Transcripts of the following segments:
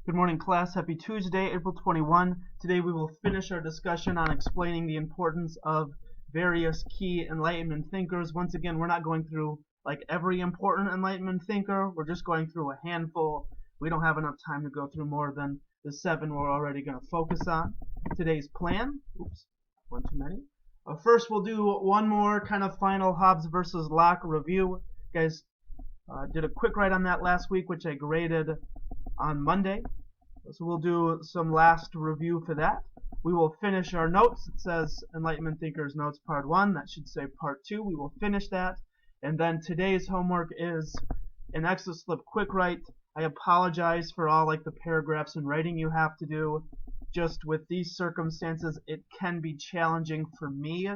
Good morning, class. Happy Tuesday, April 21. Today we will finish our discussion on explaining the importance of various key Enlightenment thinkers. Once again, we're not going through like every important Enlightenment thinker. We're just going through a handful. We don't have enough time to go through more than the 7 we're already going to focus on. Today's plan. Oops, one too many. First, we'll do one more kind of final Hobbes versus Locke review. Guys, did a quick write on that last week, which I graded on Monday. So we'll do some last review for that. We will finish our notes. It says Enlightenment Thinkers Notes Part 1. That should say Part 2. We will finish that. And then today's homework is an exercise slip quick write. I apologize for all like the paragraphs and writing you have to do. Just with these circumstances, it can be challenging for me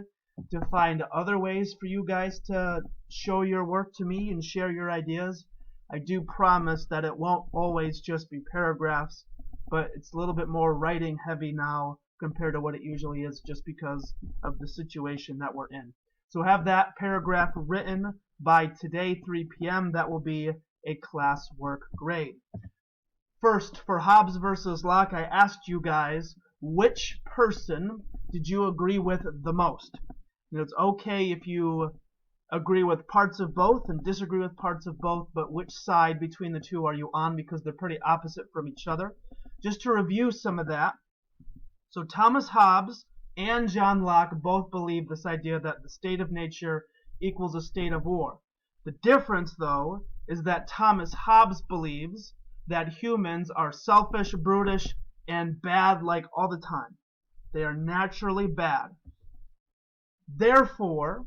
to find other ways for you guys to show your work to me and share your ideas. I do promise that it won't always just be paragraphs, but it's a little bit more writing heavy now compared to what it usually is just because of the situation that we're in. So have that paragraph written by today, 3 p.m. That will be a class work grade. First, for Hobbes versus Locke, I asked you guys, which person did you agree with the most? You know, it's okay if you agree with parts of both and disagree with parts of both, but which side between the two are you on, because they're pretty opposite from each other. Just to review some of that, so Thomas Hobbes and John Locke both believe this idea that the state of nature equals a state of war. The difference, though, is that Thomas Hobbes believes that humans are selfish, brutish, and bad like all the time. They are naturally bad. Therefore,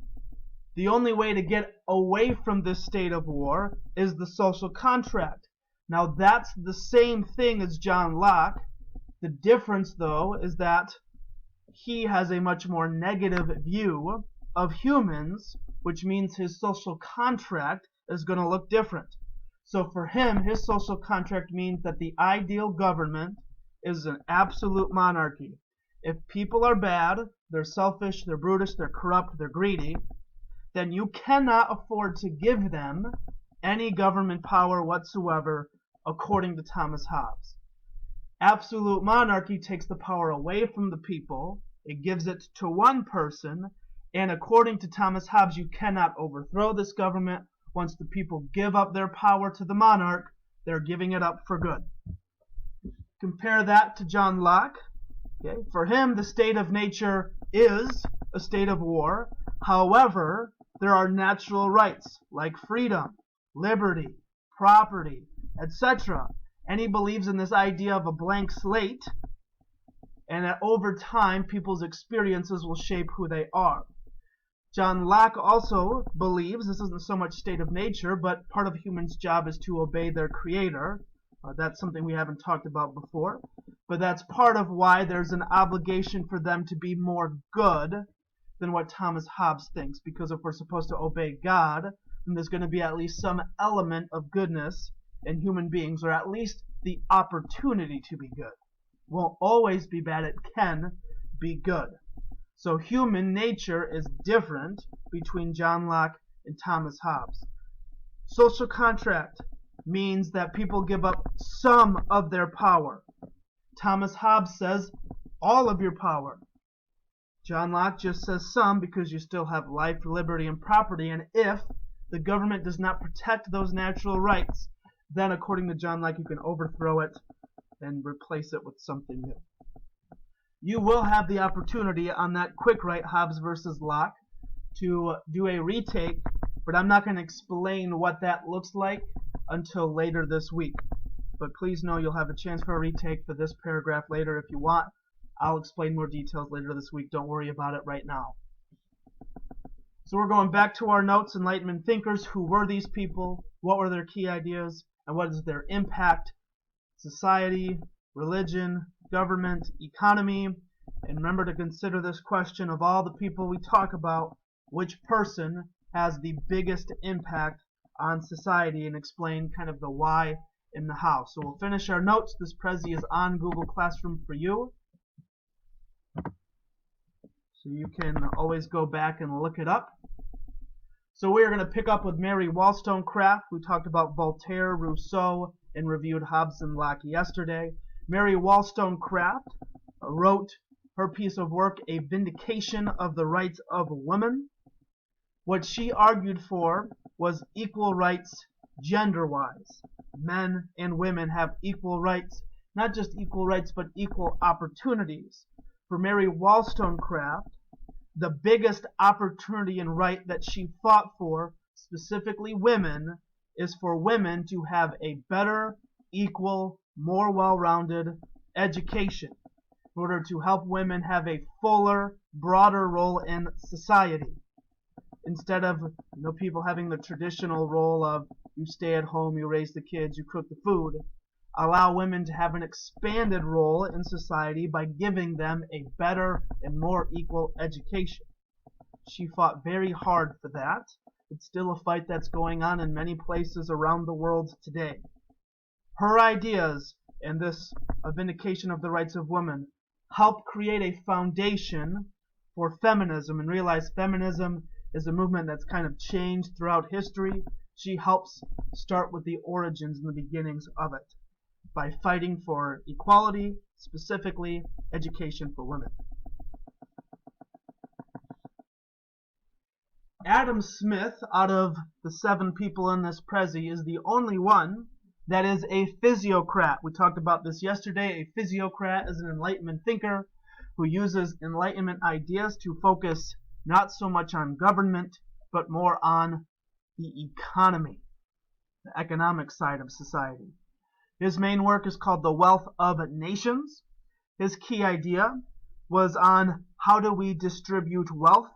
the only way to get away from this state of war is the social contract. Now that's the same thing as John Locke. The difference, though, is that he has a much more negative view of humans, which means his social contract is going to look different. So for him, his social contract means that the ideal government is an absolute monarchy. If people are bad, they're selfish, they're brutish, they're corrupt, they're greedy, then you cannot afford to give them any government power whatsoever, according to Thomas Hobbes. Absolute monarchy takes the power away from the people, it gives it to one person, and according to Thomas Hobbes, you cannot overthrow this government. Once the people give up their power to the monarch, they're giving it up for good. Compare that to John Locke. Okay? For him, the state of nature is a state of war. However, there are natural rights like freedom, liberty, property, etc. And he believes in this idea of a blank slate, and that over time people's experiences will shape who they are. John Locke also believes this isn't so much state of nature, but part of humans' job is to obey their creator. That's something we haven't talked about before, but that's part of why there's an obligation for them to be more good than what Thomas Hobbes thinks, because if we're supposed to obey God, then there's going to be at least some element of goodness in human beings, or at least the opportunity to be good. Won't always be bad, it can be good. So human nature is different between John Locke and Thomas Hobbes. Social contract means that people give up some of their power. Thomas Hobbes says all of your power. John Locke just says some, because you still have life, liberty, and property, and if the government does not protect those natural rights, then according to John Locke, you can overthrow it and replace it with something new. You will have the opportunity on that quick write, Hobbes versus Locke, to do a retake, but I'm not going to explain what that looks like until later this week. But please know you'll have a chance for a retake for this paragraph later if you want. I'll explain more details later this week. Don't worry about it right now. So we're going back to our notes. Enlightenment thinkers. Who were these people? What were their key ideas? And what is their impact? Society, religion, government, economy. And remember to consider this question: of all the people we talk about, which person has the biggest impact on society, and explain kind of the why and the how. So we'll finish our notes. This Prezi is on Google Classroom for you. So you can always go back and look it up. So we are going to pick up with Mary Wollstonecraft, who talked about Voltaire, Rousseau, and reviewed Hobbes and Locke yesterday. Mary Wollstonecraft wrote her piece of work, A Vindication of the Rights of Women. What she argued for was equal rights gender-wise. Men and women have equal rights, not just equal rights, but equal opportunities. For Mary Wollstonecraft, the biggest opportunity and right that she fought for, specifically women, is for women to have a better, equal, more well-rounded education in order to help women have a fuller, broader role in society. Instead of people having the traditional role of you stay at home, you raise the kids, you cook the food, allow women to have an expanded role in society by giving them a better and more equal education. She fought very hard for that. It's still a fight that's going on in many places around the world today. Her ideas in this A Vindication of the Rights of Women help create a foundation for feminism, and realize feminism is a movement that's kind of changed throughout history. She helps start with the origins and the beginnings of it by fighting for equality, specifically education for women. Adam Smith, out of the 7 people in this Prezi, is the only one that is a physiocrat. We talked about this yesterday. A physiocrat is an Enlightenment thinker who uses Enlightenment ideas to focus not so much on government, but more on the economy, the economic side of society. His main work is called The Wealth of Nations. His key idea was on how do we distribute wealth,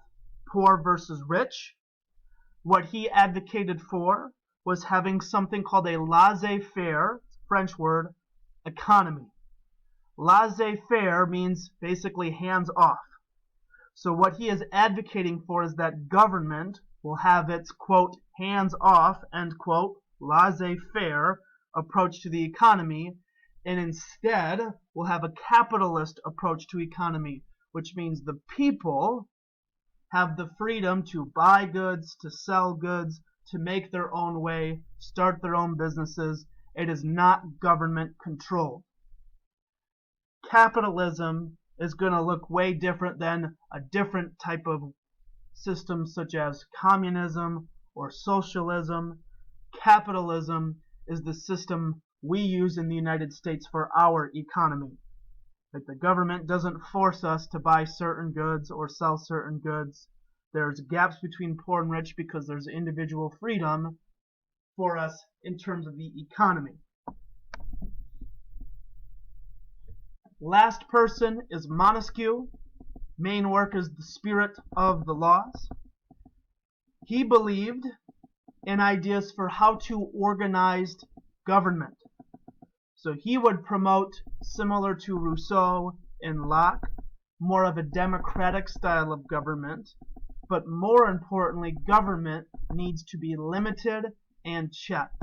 poor versus rich. What he advocated for was having something called a laissez-faire, French word, economy. Laissez-faire means basically hands off. So what he is advocating for is that government will have its, quote, hands off, end quote, laissez-faire approach to the economy, and instead will have a capitalist approach to economy, which means the people have the freedom to buy goods, to sell goods, to make their own way, start their own businesses. It is not government controlled. Capitalism is going to look way different than a different type of system such as communism or socialism. Capitalism is the system we use in the United States for our economy. Like the government doesn't force us to buy certain goods or sell certain goods. There's gaps between poor and rich because there's individual freedom for us in terms of the economy. Last person is Montesquieu. Main work is The Spirit of the Laws. He believed in ideas for how to organize government. So he would promote, similar to Rousseau and Locke, more of a democratic style of government. But more importantly, government needs to be limited and checked.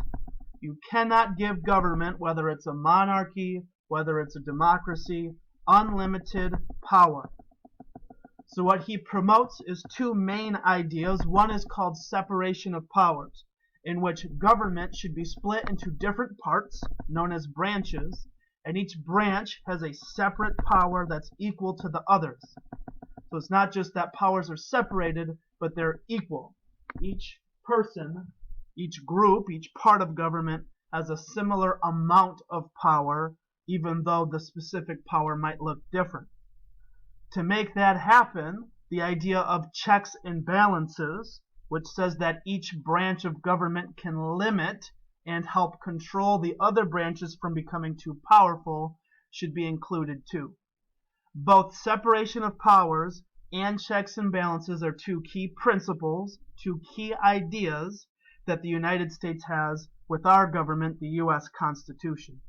You cannot give government, whether it's a monarchy, whether it's a democracy, unlimited power. So what he promotes is 2 main ideas. One is called separation of powers, in which government should be split into different parts, known as branches, and each branch has a separate power that's equal to the others. So it's not just that powers are separated, but they're equal. Each person, each group, each part of government has a similar amount of power, even though the specific power might look different. To make that happen, the idea of checks and balances, which says that each branch of government can limit and help control the other branches from becoming too powerful, should be included too. Both separation of powers and checks and balances are 2 key principles, 2 key ideas that the United States has with our government, the U.S. Constitution.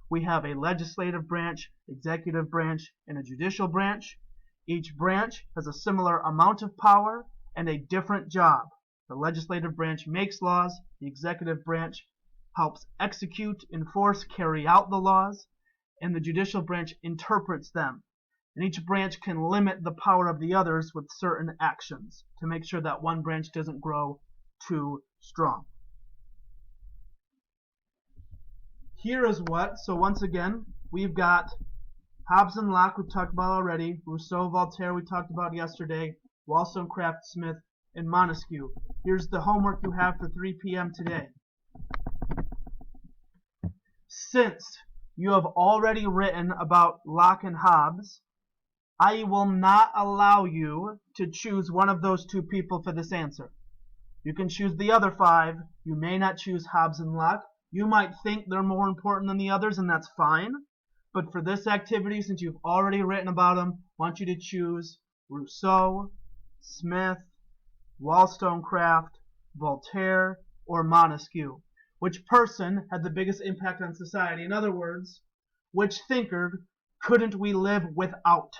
We have a legislative branch, executive branch, and a judicial branch. Each branch has a similar amount of power and a different job. The legislative branch makes laws, the executive branch helps execute, enforce, carry out the laws, and the judicial branch interprets them. And each branch can limit the power of the others with certain actions to make sure that one branch doesn't grow too strong. here is what, so once again, we've got Hobbes and Locke, we've talked about already, Rousseau, Voltaire, we talked about yesterday, Wollstonecraft, Smith, and Montesquieu. Here's the homework you have for 3 p.m. today. Since you have already written about Locke and Hobbes, I will not allow you to choose one of those 2 people for this answer. You can choose the other 5. You may not choose Hobbes and Locke. You might think they're more important than the others, and that's fine. But for this activity, since you've already written about them, I want you to choose Rousseau, Smith, Wollstonecraft, Voltaire, or Montesquieu. Which person had the biggest impact on society? In other words, which thinker couldn't we live without?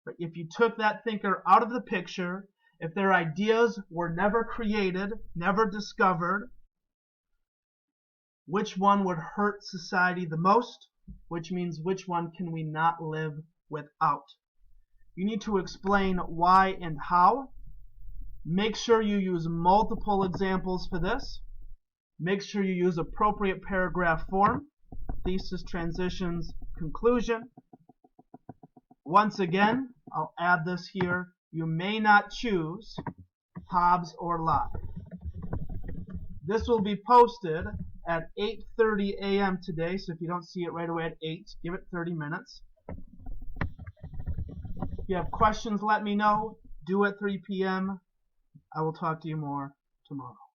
But if you took that thinker out of the picture, if their ideas were never created, never discovered, which one would hurt society the most? Which means which one can we not live without? You need to explain why and how. Make sure you use multiple examples for this. Make sure you use appropriate paragraph form, thesis, transitions, conclusion. Once again, I'll add this here. You may not choose Hobbes or Locke. This will be posted at 8:30 a.m. today, so if you don't see it right away at 8, give it 30 minutes. If you have questions, let me know. Due at 3 p.m. I will talk to you more tomorrow.